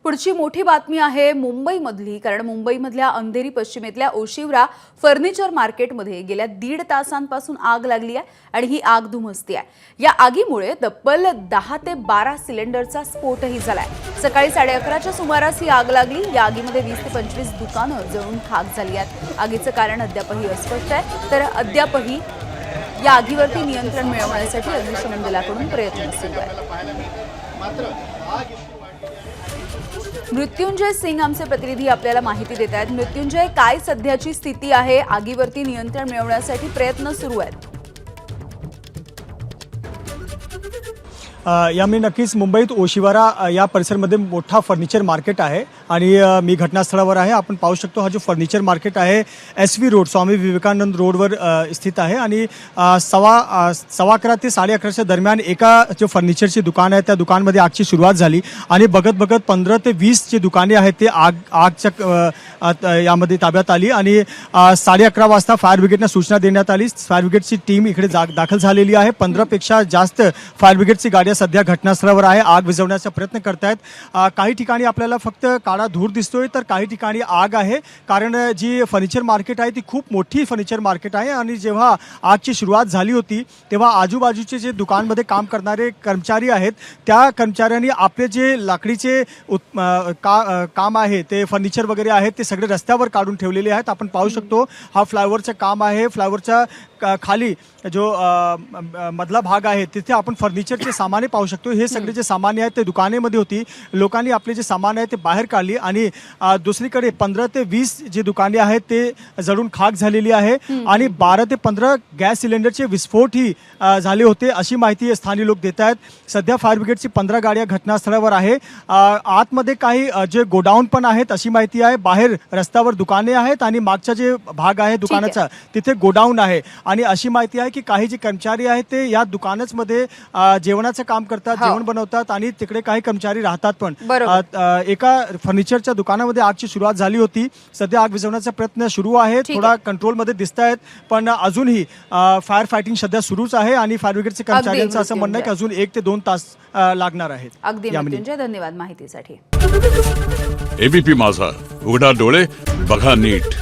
पुढची मोठी बातमी आहे मुंबईमधली, कारण मुंबईमधल्या अंधेरी पश्चिमेतल्या ओशिवरा फर्निचर मार्केटमध्ये गेल्या 1.5 तासांपासून आग लागली आहे आणि ही आग धुमसती आहे। या आगीमुळे तब्बल 10 ते 12 सिलेंडरचा स्फोटही झालाय। सकाळी 11:30च्या सुमारास ही आग लागली। या आगीमध्ये 20 ते 25 दुकानं जळून खाक झाली आहेत। आगीचं कारण अद्यापही अस्पष्ट आहे, तर अद्यापही या आगीवरती नियंत्रण मिळवण्यासाठी अग्निशमन दलाकडून प्रयत्न सुरू आहेत। मृत्युंजय सिंग आमचे प्रतिनिधी आपल्याला माहिती देत आहेत। मृत्युंजय, काय सध्याची स्थिती आहे? आगीवरती नियंत्रण मिळवण्यासाठी प्रयत्न सुरू आहेत। यामध्ये नक्कीच मुंबईत ओशिवरा या परिसरामध्ये मोठा फर्निचर मार्केट आहे आणि मी घटनास्थळावर आहे। आपण पाहू शकतो हा जो फर्निचर मार्केट आहे SV रोड, स्वामी विवेकानंद रोडवर स्थित आहे आणि 11:15 ते 11:30च्या दरम्यान एका जो फर्निचरची दुकान आहे त्या दुकानमध्ये आगची सुरुवात झाली आणि बघत 15 ते 20 जी दुकाने आहेत ते आगच्या यामध्ये ताब्यात आली आणि 11:30 वाजता फायर ब्रिगेडला सूचना देण्यात आली। फायर ब्रिगेडची टीम इकडे दाखल झालेली आहे। 15पेक्षा जास्त फायर ब्रिगेडची गाड्या सध्या घटनास्थळावर आहे, आग विझवण्याचा प्रयत्न करतायत। काही ठिकाणी आपल्याला फक्त काळा धूर दिसतोय, तर काही ठिकाणी आग आहे, कारण जी फर्निचर मार्केट आहे ती खूप मोठी फर्निचर मार्केट आहे आणि जेव्हा आगची सुरुवात झाली होती तेव्हा आजूबाजूचे जे दुकानमध्ये काम करणारे कर्मचारी आहेत त्या कर्मचाऱ्यांनी आपले जे लाकडीचे काम आहे ते फर्निचर वगैरे आहेत ते सगळे रस्त्यावर काढून ठेवलेले आहेत। आपण पाहू शकतो हा फ्लायओव्हरचं काम आहे। फ्लायओव्हरच्या खाली जो मधला भाग आहे तिथे आपण फर्निचरचे सामाने पाहू शकतो। हे सगळे जे सामाने आहेत ते दुकानेमध्ये होती। लोकांनी आपले जे सामान आहे ते बाहेर काढली आणि दुसरीकडे 15 ते 20 जे दुकाने आहेत ते जळून खाक झालेली आहे आणि 12 ते 15 गॅस सिलेंडरचे विस्फोटही झाले होते, अशी माहिती स्थानिक लोक देत आहेत। सध्या फायर ब्रिगेडची 15 गाड्या घटनास्थळावर आहे। आतमध्ये काही जे गोडाऊन पण आहेत अशी माहिती आहे। बाहेर रस्त्यावर दुकाने आहेत आणि मागचा जे भाग आहे दुकानाचा तिथे गोडाऊन आहे आणि अशी माहिती आहे की काही जे कर्मचारी आहेत ते या दुकानच मध्ये जेवणाचं काम करतात, जेवण बनवतात आणि तिकडे काही कर्मचारी राहतात पण। एका फर्निचरच्या दुकानामध्ये आगची सुरुवात झाली होती। सध्या आग विझवण्याचा प्रयत्न सुरू आहे, थोडा कंट्रोलमध्ये दिसत आहेत, पण अजूनही फायर फायटिंग सध्या सुरूच आहे आणि फायर ब्रिगेडचे कर्मचाऱ्यांचं असं म्हणणं आहे की अजून 1 ते 2 तास लागणार आहेत। अगदी मृत्युंजय, धन्यवाद माहितीसाठी। ABP माझा, उघडा डोळे बघा नीट।